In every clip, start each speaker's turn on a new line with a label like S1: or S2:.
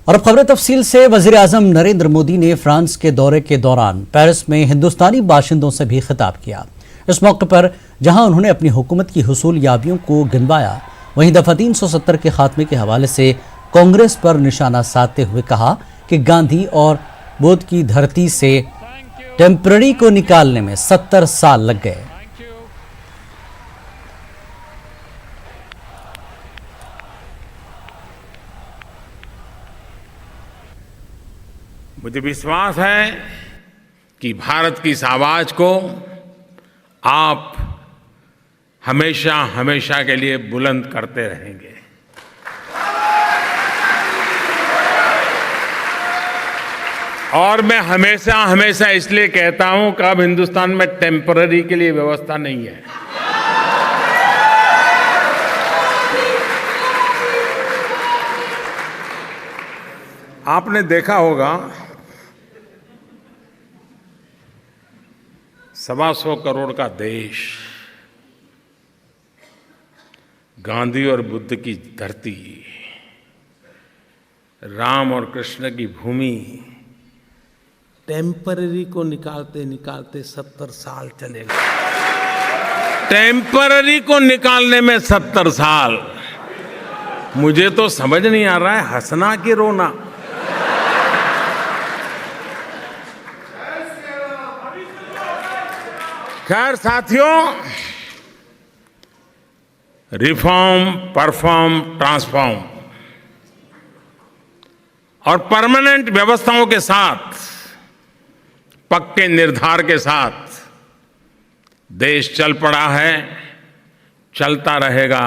S1: اور اب خبریں تفصیل سے۔ وزیر اعظم نریندر مودی نے فرانس کے دورے کے دوران پیرس میں ہندوستانی باشندوں سے بھی خطاب کیا۔ اس موقع پر جہاں انہوں نے اپنی حکومت کی حصول یابیوں کو گنوایا، وہیں دفعہ 370 کے خاتمے کے حوالے سے کانگریس پر نشانہ سادھتے ہوئے کہا کہ گاندھی اور بدھ کی دھرتی سے ٹیمپرری کو نکالنے میں 70 سال لگ گئے۔
S2: مجھے وشواس ہے کہ بھارت کی اس آواز کو آپ ہمیشہ ہمیشہ کے لیے بلند کرتے رہیں گے۔ اور میں ہمیشہ ہمیشہ اس لیے کہتا ہوں کہ اب ہندوستان میں ٹیمپرری کے لیے ویوستھا نہیں ہے۔ آپ نے دیکھا ہوگا 125 کروڑ کا دیش، گاندھی اور بدھ کی دھرتی، رام اور کرشن کی بھومی، ٹیمپرری کو نکالتے نکالتے 70 سال چلے گئے۔ ٹیمپرری کو نکالنے میں 70 سال۔ مجھے تو سمجھ نہیں آ رہا ہے ہنسنا کہ رونا۔ خیر ساتھیوں، ریفارم، پرفارم، ٹرانسفارم اور پرماننٹ ویوستھاؤں کے ساتھ، پکے نردھار کے ساتھ دیش چل پڑا ہے، چلتا رہے گا،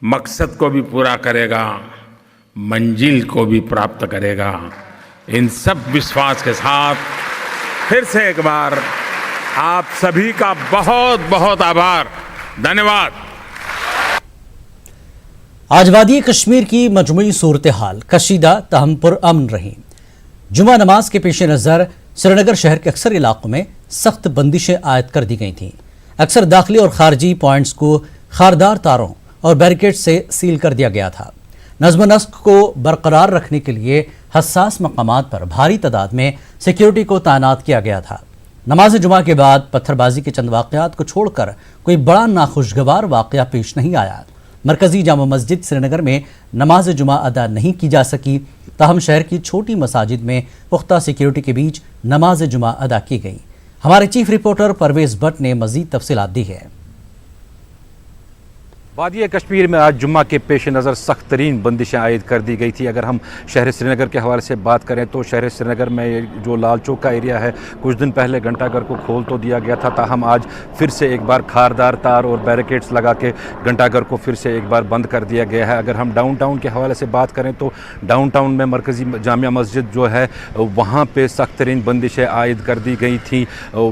S2: مقصد کو بھی پورا کرے گا، منزل کو بھی پراپت کرے گا۔ ان سب وشواس کے ساتھ پھر سے ایک بار آپ سبھی کا بہت بہت آبھار، دھنیواد۔
S1: آج وادی کشمیر کی مجموعی صورتحال کشیدہ تاہم پرامن رہی۔ جمعہ نماز کے پیش نظر سری نگر شہر کے اکثر علاقوں میں سخت بندشیں عائد کر دی گئی تھیں۔ اکثر داخلی اور خارجی پوائنٹس کو خاردار تاروں اور بیریکیڈ سے سیل کر دیا گیا تھا۔ نظم و نسق کو برقرار رکھنے کے لیے حساس مقامات پر بھاری تعداد میں سیکیورٹی کو تعینات کیا گیا تھا۔ نماز جمعہ کے بعد پتھر بازی کے چند واقعات کو چھوڑ کر کوئی بڑا ناخوشگوار واقعہ پیش نہیں آیا۔ مرکزی جامع مسجد سری نگر میں نماز جمعہ ادا نہیں کی جا سکی، تاہم شہر کی چھوٹی مساجد میں پختہ سیکیورٹی کے بیچ نماز جمعہ ادا کی گئی۔ ہمارے چیف رپورٹر پرویز بٹ نے مزید تفصیلات دی ہے۔
S3: وادی کشمیر میں آج جمعہ کے پیش نظر سخت ترین بندشیں عائد کر دی گئی تھی۔ اگر ہم شہر سری نگر کے حوالے سے بات کریں تو شہر سری نگر میں جو لال چوک کا ایریا ہے، کچھ دن پہلے گھنٹہ گھر کو کھول تو دیا گیا تھا، تاہم آج پھر سے ایک بار خاردار تار اور بیریکیڈز لگا کے گھنٹہ گھر کو پھر سے ایک بار بند کر دیا گیا ہے۔ اگر ہم ڈاؤن ٹاؤن کے حوالے سے بات کریں تو ڈاؤن ٹاؤن میں مرکزی جامع مسجد جو ہے وہاں پہ سخت ترین بندشیں عائد کر دی گئی تھیں،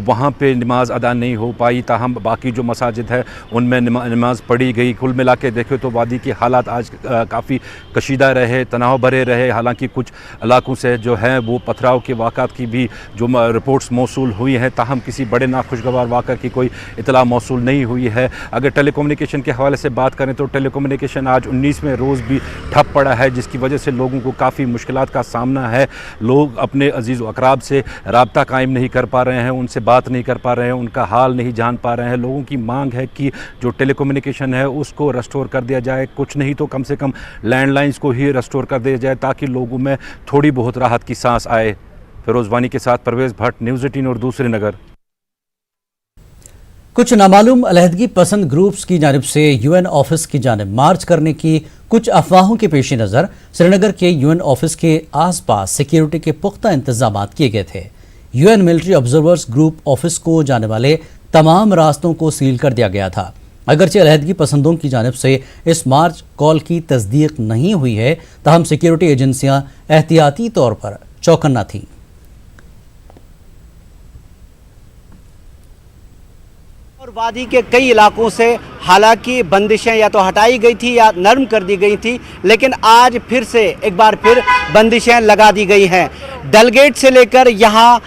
S3: وہاں پہ نماز ادا نہیں ہو پائی، تاہم باقی جو مساجد ہے ان میں نماز پڑھی گئی۔ کل ملا کے دیکھیں تو وادی کے حالات آج کافی کشیدہ رہے، تناؤ بھرے رہے۔ حالانکہ کچھ علاقوں سے جو ہیں وہ پتھراؤ کے واقعات کی بھی جو رپورٹس موصول ہوئی ہیں، تاہم کسی بڑے ناخوشگوار واقعہ کی کوئی اطلاع موصول نہیں ہوئی ہے۔ اگر ٹیلی کمیونیکیشن کے حوالے سے بات کریں تو ٹیلی کمیونیکیشن آج 19ویں روز بھی ٹھپ پڑا ہے، جس کی وجہ سے لوگوں کو کافی مشکلات کا سامنا ہے۔ لوگ اپنے عزیز و اقراب سے رابطہ قائم نہیں کر پا رہے ہیں، ان سے بات نہیں کر پا رہے ہیں، ان کا حال نہیں جان پا رہے ہیں۔ لوگوں کی مانگ ہے کہ جو ٹیلی کمیونیکیشن ہے اس کو ریسٹور کر دیا جائے، کچھ نہیں تو کم سے کم لینڈ لائنز کو ہی ریسٹور کر دیا جائے تاکہ لوگوں میں تھوڑی بہت راحت کی سانس آئے۔ فیروز وانی کے ساتھ پرویز بھٹ، نیوز 18 اردو، سری نگر۔
S1: کچھ نامعلوم علیحدگی پسند گروپس کی جانب سے یو این آفس کی جانب مارچ کرنے کی کچھ افواہوں کے پیش نظر سری نگر کے یو این آفس کے آس پاس سیکیورٹی کے پختہ انتظامات کیے گئے تھے۔ U N military observers group office کو جانے والے تمام راستوں کو سیل کر دیا گیا تھا۔ اگرچہ علیحدگی پسندوں کی جانب سے اس مارچ کال کی تصدیق نہیں ہوئی ہے، تاہم سیکیورٹی ایجنسیاں احتیاطی طور پر چوکنا تھیں۔
S4: اور وادی کے کئی علاقوں سے حالانکہ بندشیں یا تو ہٹائی گئی تھی یا نرم کر دی گئی تھی، لیکن آج پھر سے ایک بار پھر بندشیں لگا دی گئی ہیں۔ ڈل گیٹ سے لے کر یہاں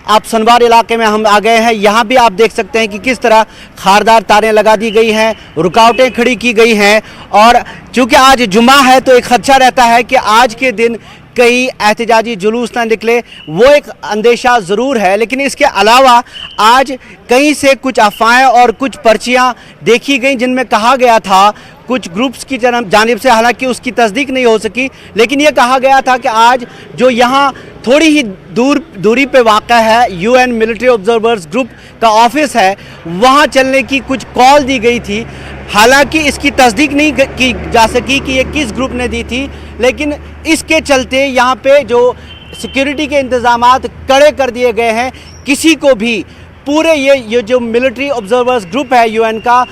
S4: आप सनवार इलाके में हम आ गए हैं। यहाँ भी आप देख सकते हैं कि किस तरह खारदार तारें लगा दी गई हैं, रुकावटें खड़ी की गई हैं। और चूँकि आज जुमा है तो एक खदशा रहता है कि आज के दिन कई एहतजाजी जुलूस ना निकले, वो एक अंदेशा ज़रूर है। लेकिन इसके अलावा आज कहीं से कुछ अफवाहें और कुछ पर्चियाँ देखी गई जिनमें कहा गया था कुछ ग्रुप्स की जानिब से, हालांकि उसकी तस्दीक नहीं हो सकी, लेकिन ये कहा गया था कि आज जो यहाँ थोड़ी ही दूरी पे वाक़ा है UN मिलिट्री ऑब्जर्वर्स ग्रुप का ऑफिस है, वहाँ चलने की कुछ कॉल दी गई थी। हालांकि इसकी तस्दीक नहीं की जा सकी कि ये किस ग्रुप ने दी थी, लेकिन इसके चलते यहाँ पे जो सिक्योरिटी के इंतज़ामात कड़े कर दिए गए हैं। किसी को भी पूरे ये जो मिलिट्री ऑब्जर्वर्स ग्रुप है UN का,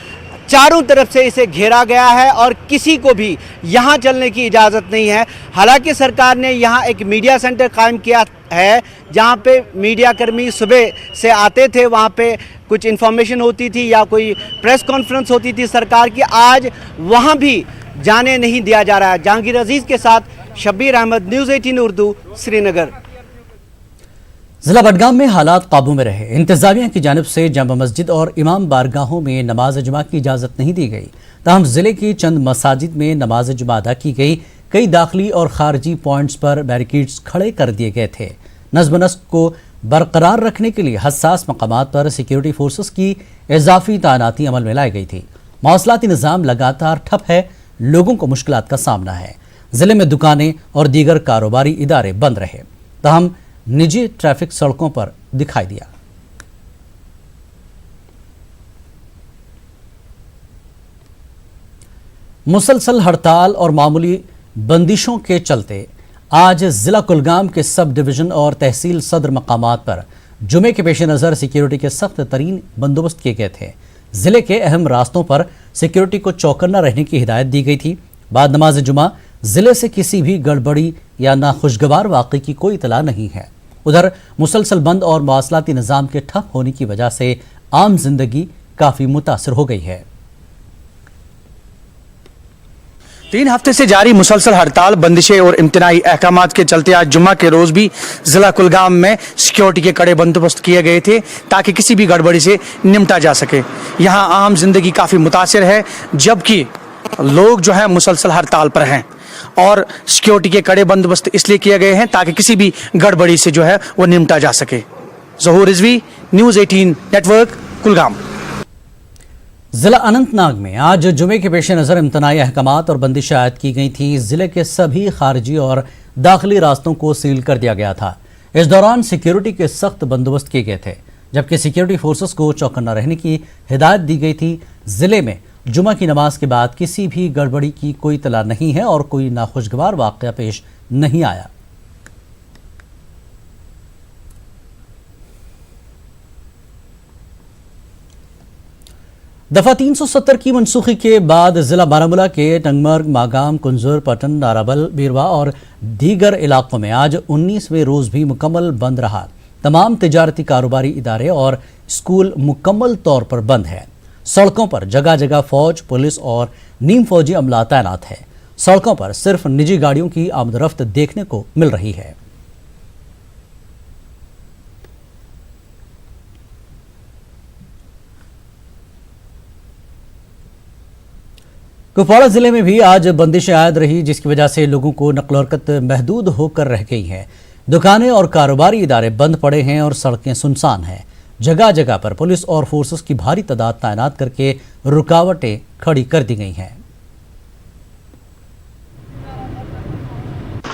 S4: चारों तरफ से इसे घेरा गया है और किसी को भी यहाँ चलने की इजाज़त नहीं है। हालांकि सरकार ने यहाँ एक मीडिया सेंटर कायम किया है जहाँ पे मीडिया कर्मी सुबह से आते थे, वहाँ पे कुछ इन्फॉर्मेशन होती थी या कोई प्रेस कॉन्फ्रेंस होती थी सरकार की। आज वहाँ भी जाने नहीं दिया जा रहा है। जहांगीर अजीज़ के साथ शब्बीर अहमद, न्यूज़ 18 उर्दू, श्रीनगर।
S1: जिला बडगाम में हालात काबू में रहे। इंतजामिया की जानिब से जामा मस्जिद और इमाम बारगाहों में नमाज जुमा की इजाज़त नहीं दी गई। ताहम जिले की चंद मसाजिद में नमाज जुमा अदा की गई। कई दाखिली और खारजी पॉइंट्स पर बैरिकेड्स खड़े कर दिए गए थे। नज़्म नस्क को बरकरार रखने के लिए हसास मकामात पर सिक्योरिटी फोर्सेस की इजाफी तैनाती अमल में लाई गई थी। मौसलाती निज़ाम लगातार ठप है, लोगों को मुश्किलात का सामना है। जिले में दुकानें और दीगर कारोबारी इदारे बंद रहे। ताहम निजी ट्रैफिक सड़कों पर दिखाई दिया। मुसलसल हड़ताल और मामूली बंदिशों के चलते आज जिला कुलगाम के सब डिवीजन और तहसील सदर मकामात पर जुमे के पेश नज़र सिक्योरिटी के सख्त तरीन बंदोबस्त किए गए थे। जिले के अहम रास्तों पर सिक्योरिटी को चौकन्ना रहने की हिदायत दी गई थी। बाद नमाज जुमा जिले से किसी भी गड़बड़ी या नाखुशगवार वाक़े की कोई इतला नहीं है। उधर मुसलसल बंद और मवासलाती निज़ाम के ठप होने की वजह से आम जिंदगी काफ़ी मुतासर हो गई है।
S5: 3 हफ्ते से जारी मुसलसल हड़ताल, बंदिशें और इम्तनाई अहकामात के चलते आज जुम्मा के रोज़ भी ज़िला कुलगाम में सिक्योरिटी के कड़े बंदोबस्त किए गए थे ताकि किसी भी गड़बड़ी से निपटा जा सके। यहाँ आम जिंदगी काफ़ी मुतासर है, जबकि लोग जो है मुसलसल हड़ताल पर हैं और सिक्योरिटी के कड़े बंदोबस्त इसलिए किए गए हैं ताकि किसी भी गड़बड़ी से जो है वो निपटा जा सके। ज़हूर रिजवी, न्यूज़ 18 नेटवर्क, कुलगाम।
S1: जिला अनंतनाग में आज जुमे के पेश नज़र इम्तनाई अहकामात और बंदिशें आयद की गई थी। जिले के सभी खारजी और दाखिली रास्तों को सील कर दिया गया था। इस दौरान सिक्योरिटी के सख्त बंदोबस्त किए गए थे, जबकि सिक्योरिटी फोर्सेस को चौकन्ना रहने की हिदायत दी गई थी। जिले में जुमा की नमाज के बाद किसी भी गड़बड़ी की कोई इतला नहीं है और कोई नाखुशगवार वाक़या पेश नहीं आया। दफा 370 की मनसूखी के बाद जिला बारामूला के टंगमर्ग, मागाम, कुंजर, पटन, नाराबल, बीरवा और दीगर इलाकों में आज 19वें रोज भी मुकम्मल बंद रहा। तमाम तिजारती कारोबारी इदारे और स्कूल मुकम्मल तौर पर बंद है। सड़कों पर जगह जगह फौज, पुलिस और नीम फौजी अमला तैनात है। सड़कों पर सिर्फ निजी गाड़ियों की आमदरफ्त देखने को मिल रही है। कुपवाड़ा जिले में भी आज बंदिशें आयद रही, जिसकी वजह से लोगों को नक़ल हरकत महदूद होकर रह गई है। दुकानें और कारोबारी इदारे बंद पड़े हैं और सड़कें सुनसान हैं। जगह जगह पर पुलिस और फोर्सेस की भारी तादाद तैनात करके रुकावटें खड़ी कर दी गई हैं।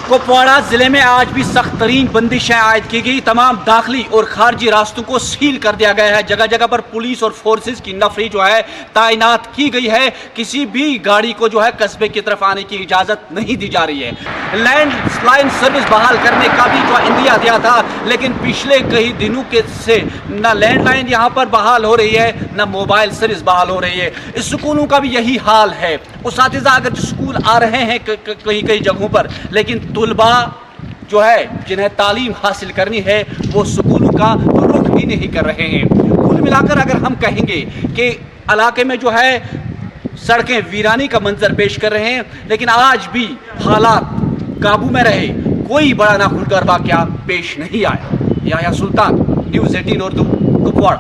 S6: कुपवाड़ा जिले में आज भी सख्त तरीन बंदिशें आयद की गई। तमाम दाखिली और खारजी रास्तों को सील कर दिया गया है। जगह जगह पर पुलिस और फोर्सेस की नफरी जो है तैनात की गई है। किसी भी गाड़ी को जो है कस्बे की तरफ आने की इजाज़त नहीं दी जा रही है। लैंडलाइन सर्विस बहाल करने का भी जो इंदिया दिया था, लेकिन पिछले कई दिनों के से न लैंडलाइन यहाँ पर बहाल हो रही है, न मोबाइल सर्विस बहाल हो रही है। स्कूलों का भी यही हाल है। उस्तादिज़ा अगर स्कूल आ रहे हैं कई कई जगहों पर, लेकिन तुलबा जो है जिन्हें तालीम हासिल करनी है वो स्कूलों का रुख भी नहीं कर रहे हैं। कुल मिलाकर अगर हम कहेंगे कि इलाके में जो है सड़कें वीरानी का मंजर पेश कर रहे हैं, लेकिन आज भी हालात काबू में रहे, कोई बड़ा नाखुशगवार वाक़या पेश नहीं आया। याया सुल्तान, न्यूज़ 18 उर्दू कुपवाड़ा।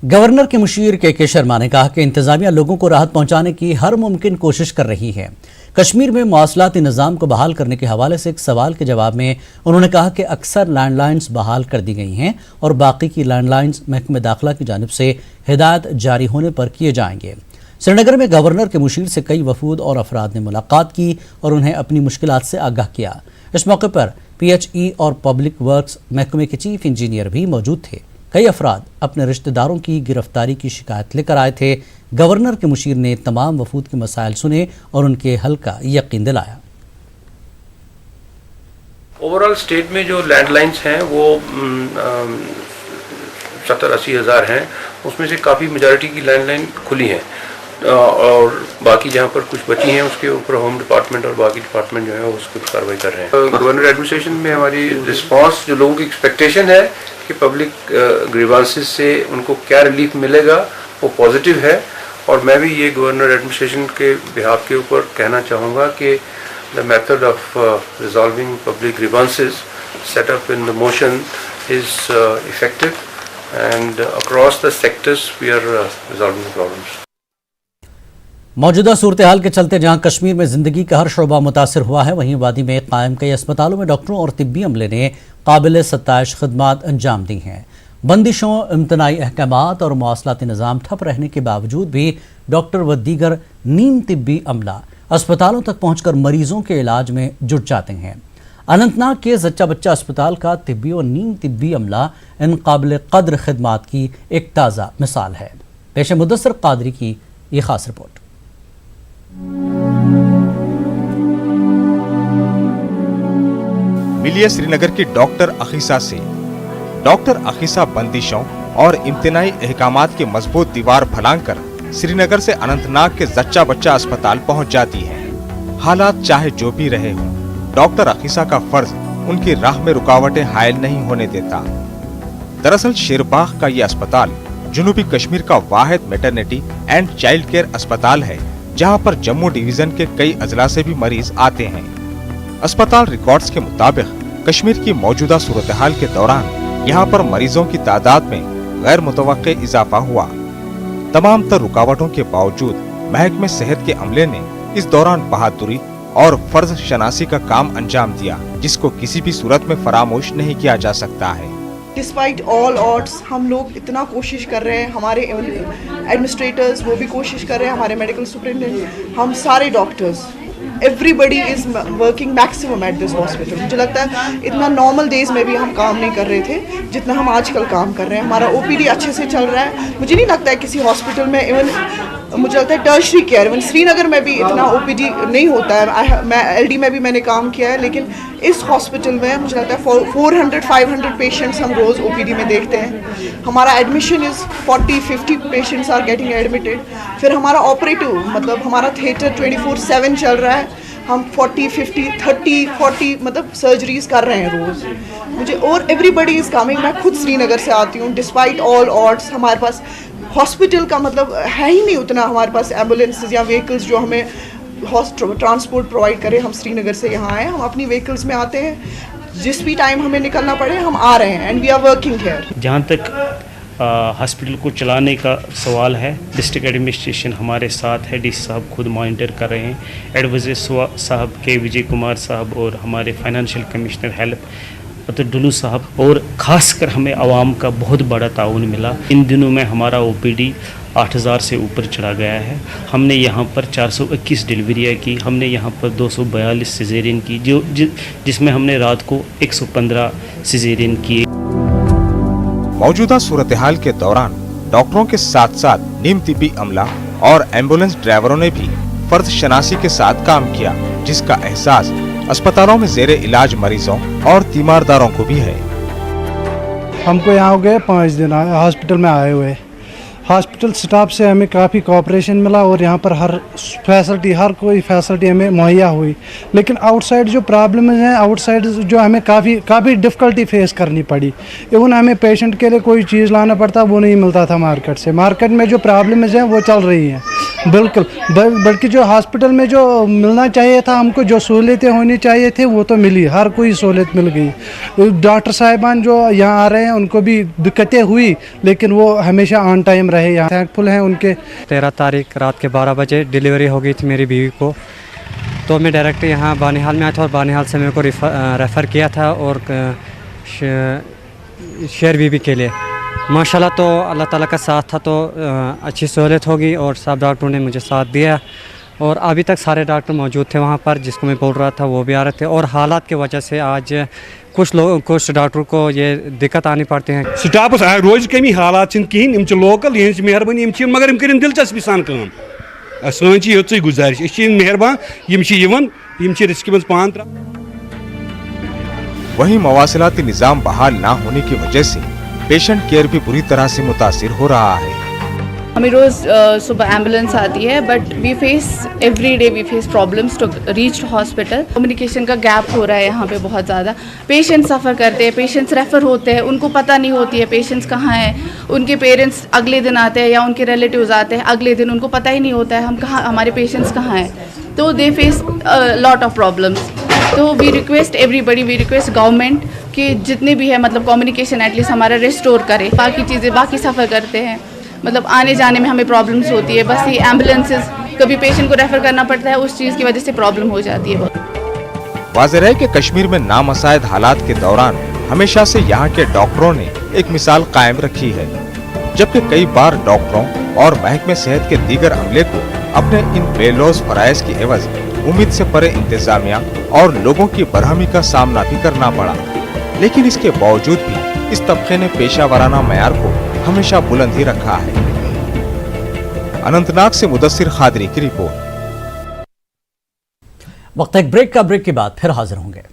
S1: गवर्नर के मुशीर के शर्मा ने कहा कि इंतजामिया लोगों को राहत पहुंचाने की हर मुमकिन कोशिश कर रही है। कश्मीर में मवासलाती निज़ाम को बहाल करने के हवाले से एक सवाल के जवाब में उन्होंने कहा कि अक्सर लैंडलाइंस बहाल कर दी गई हैं और बाकी की लैंडलाइंस महकमे दाखिला की जानिब से हिदायत जारी होने पर किए जाएंगे। श्रीनगर में गवर्नर के मुशीर से कई वफूद और अफराद ने मुलाकात की और उन्हें अपनी मुश्किलात से आगाह किया। इस मौके पर PHE और पब्लिक वर्क्स महकमे के चीफ इंजीनियर भी मौजूद थे। कई अफराद अपने रिश्तेदारों की गिरफ्तारी की शिकायत लेकर आए थे। गवर्नर के मुशीर ने तमाम वफूद के मसाइल सुने और उनके हल का यकीन दिलाया।
S7: ओवरऑल स्टेट में जो लैंडलाइंस हैं वो 70-80 हज़ार हैं, उसमें से काफ़ी मेजॉरिटी की लैंडलाइन खुली हैं और बाकी जहाँ पर कुछ बची हैं उसके ऊपर होम डिपार्टमेंट और बाकी डिपार्टमेंट जो है वो उसकी कार्रवाई कर रहे हैं। गवर्नर एडमिनिस्ट्रेशन में हमारी रिस्पांस जो लोगों की एक्सपेक्टेशन है कि पब्लिक ग्रीवांसेस से उनको क्या रिलीफ मिलेगा वो पॉजिटिव है और मैं भी ये गवर्नर एडमिनिस्ट्रेशन के बिहाफ के ऊपर कहना चाहूँगा कि the method of resolving public grievances set up in the motion is effective and across the sectors we are resolving the problems.
S1: मौजूदा सूरत हाल के चलते जहां कश्मीर में जिंदगी का हर शोबा मुतासर हुआ है, वहीं वादी में कायम कई अस्पतालों में डॉक्टरों और तिब्बी अमले ने काबिल सत्ताइश खदमात अंजाम दी हैं। बंदिशों, इम्तनाई अहकामात और मवासलाती निज़ाम ठप रहने के बावजूद भी डॉक्टर व दीगर नीम तिब्बी अमला अस्पतालों तक पहुंचकर मरीजों के इलाज में जुट जाते हैं। अनंतनाग के जच्चा बच्चा अस्पताल का तिब्बी और नीम तिब्बी अमला इन काबिल कद्र खदमात की एक ताज़ा मिसाल है। पेश मुदस्सर कादरी की ये खास रिपोर्ट।
S8: मिलिए श्रीनगर की डॉक्टर अखीसा से। डॉक्टर अखीसा बंदिशों और इम्तनाई अहकामात की मजबूत दीवार फलांग कर श्रीनगर से अनंतनाग के जच्चा बच्चा अस्पताल पहुंच जाती है। हालात चाहे जो भी रहे हों, डॉक्टर अखीसा का फर्ज उनकी राह में रुकावटें हायल नहीं होने देता। दरअसल शेरबाग का ये अस्पताल जनूबी कश्मीर का वाहिद मैटरनिटी एंड चाइल्ड केयर अस्पताल है, जहां पर जम्मू डिवीजन के कई अजला से भी मरीज आते हैं। अस्पताल रिकॉर्ड्स के मुताबिक कश्मीर की मौजूदा सूरत हाल के दौरान यहां पर मरीजों की तादाद में गैर मुतवक्के इजाफा हुआ। तमाम तर रुकावटों के बावजूद महकमे सेहत के अमले ने इस दौरान बहादुरी और फर्ज शनासी का काम अंजाम दिया, जिसको किसी भी सूरत में फरामोश नहीं किया जा सकता है।
S9: डिस्पाइट ऑल ऑड्स हम लोग इतना कोशिश कर रहे हैं, हमारे एडमिनिस्ट्रेटर्स वो भी कोशिश कर रहे हैं, हमारे मेडिकल सुपरिटेंडेंट, हम सारे doctors, everybody is working maximum at this hospital. मुझे लगता है इतना नॉर्मल डेज में भी हम काम नहीं कर रहे थे जितना हम आजकल काम कर रहे हैं। हमारा OPD अच्छे से चल रहा है। मुझे नहीं लगता है किसी हॉस्पिटल में, इवन मुझे लगता है टर्शरी केयर, इवन श्रीनगर में भी इतना OPD नहीं होता है। मैं LD में भी मैंने काम किया है, लेकिन इस हॉस्पिटल में मुझे लगता है 400-500 पेशेंट्स हम रोज़ OPD में देखते हैं। हमारा admission is 40-50 patients are getting admitted. फिर हमारा ऑपरेटिव मतलब हमारा थिएटर 24/7 चल रहा है। हम 40 मतलब सर्जरीज कर रहे हैं रोज़। मुझे और एवरीबडी इज़ कमिंग। मैं खुद श्रीनगर से आती हूँ। डिस्पाइट ऑल ऑड्स हमारे पास हॉस्पिटल का मतलब है ही नहीं उतना, हमारे पास एम्बुलेंसेज या व्हीकल्स जो हमें ट्रांसपोर्ट प्रोवाइड करें। हम श्रीनगर से यहाँ आए, हम अपनी व्हीकल्स में आते हैं, जिस भी टाइम हमें निकलना पड़े हम आ रहे हैं and we are working here.
S10: जहाँ तक हॉस्पिटल को चलाने का सवाल है, डिस्ट्रिक्ट एडमिनिस्ट्रेशन हमारे साथ है, DC साहब खुद मॉनिटर कर रहे हैं, एडवाइजर साहब के विजय कुमार साहब और हमारे फाइनेंशियल कमिश्नर हेल्प तो डुलू साहब, और ख़ासकर हमें आवाम का बहुत बड़ा ताउन मिला। इन दिनों में हमारा OPD 8000 से ऊपर चढ़ा गया है। हमने यहाँ पर 421 डिलीवरियाँ की, हमने यहाँ पर 242 सिजेरियन की, जिसमें हमने रात को 115 सिजेरियन किए।
S8: मौजूदा सूरत हाल के दौरान डॉक्टरों के साथ साथ नीम तिब्बी अमला और एम्बुलेंस ड्राइवरों ने भी फर्ज शनासी के साथ काम किया, जिसका एहसास अस्पतालों में जेरे इलाज मरीजों और तीमारदारों को भी है।
S11: हमको यहाँ हो गए 5 दिन हॉस्पिटल में आए हुए। हॉस्पिटल स्टाफ से हमें काफ़ी कोऑपरेशन मिला और यहाँ पर हर कोई फैसिलिटी हमें मुहैया हुई। लेकिन आउटसाइड जो प्रॉब्लम हैं, आउटसाइड जो हमें काफ़ी डिफ़िकल्टी फेस करनी पड़ी। इवन हमें पेशेंट के लिए कोई चीज़ लाना पड़ता वो नहीं मिलता था मार्केट से। मार्केट में जो प्रॉब्लम्स हैं वो चल रही हैं। बिल्कुल बल्कि जो हॉस्पिटल में जो मिलना चाहिए था हमको, जो सहूलियतें होनी चाहिए थे वो तो मिली, हर कोई सहूलियत मिल गई। डॉक्टर साहिबान जो यहाँ आ रहे हैं उनको भी दिक्कतें हुई, लेकिन वो हमेशा ऑन टाइम रहे। यहाँ थैंकफुल हैं उनके।
S12: 13 तारीख रात के 12 बजे डिलीवरी हो गई थी मेरी बीवी को, तो मैं डायरेक्ट यहाँ बानिहाल में आया था और बानिहाल से मेरे को रेफ़र किया था और शेर बीबी के लिए। माशाल्लाह तो अल्लाह ताला का साथ था, तो अच्छी सहूलियत होगी और सब डॉक्टरों ने मुझे साथ दिया और अभी तक सारे डॉक्टर मौजूद थे वहाँ पर, जिसको मैं बोल रहा था वो भी आ रहे थे। और हालात की वजह से आज कुछ डॉक्टरों को ये दिक्कत आनी पड़ती है।
S13: स्टाफ रोज कमी हालात कहें लोकल ये मेहरबानी मगर कर दिलचस्पी सान काम सन ये गुजारिश मेहरबान रिस्क मज पान।
S8: वहीं मवासिलाती निजाम बहाल ना होने की वजह से पेशेंट केयर भी बुरी तरह से मुतासिर हो रहा है।
S14: हमें रोज़ सुबह एम्बुलेंस आती है, but we face every day we face problems to reach hospital. Communication का गैप हो रहा है यहाँ पे बहुत ज़्यादा। पेशेंट्स सफ़र करते हैं, पेशेंट्स रेफ़र होते हैं, उनको पता नहीं होती है पेशेंट्स कहाँ हैं। उनके पेरेंट्स अगले दिन आते हैं या उनके रिलेटिव्स आते हैं अगले दिन, उनको पता ही नहीं होता है हम कहाँ, हमारे पेशेंट्स कहाँ हैं। तो they face lot of problems. तो we request everybody, we request government कि जितने भी है मतलब कम्युनिकेशन एटलीस्ट हमारा रिस्टोर करे। बाकी चीज़ें बाकी सफ़र करते हैं, मतलब आने जाने में हमें प्रॉब्लम्स होती है। बस ये एम्बुलेंसेस कभी पेशेंट को रेफ़र करना पड़ता है, उस चीज़ की वजह से प्रॉब्लम हो जाती है बहुत।
S8: वाज़ेह है कि कश्मीर में नामसाइद हालात के दौरान हमेशा से यहाँ के डॉक्टरों ने एक मिसाल कायम रखी है, जबकि कई बार डॉक्टरों और महकमे सेहत के दीगर अमले को अपने इन बेलौस फराइज की एवज उम्मीद से परे इंतजामिया और लोगों की बरहमी का सामना भी करना पड़ा। लेकिन इसके बावजूद भी इस तबके ने पेशा वाराना मयार को हमेशा बुलंद ही रखा है। अनंतनाग से मुदस्सिर खादरी की रिपोर्ट।
S1: वक्त एक ब्रेक के बाद फिर हाजिर होंगे।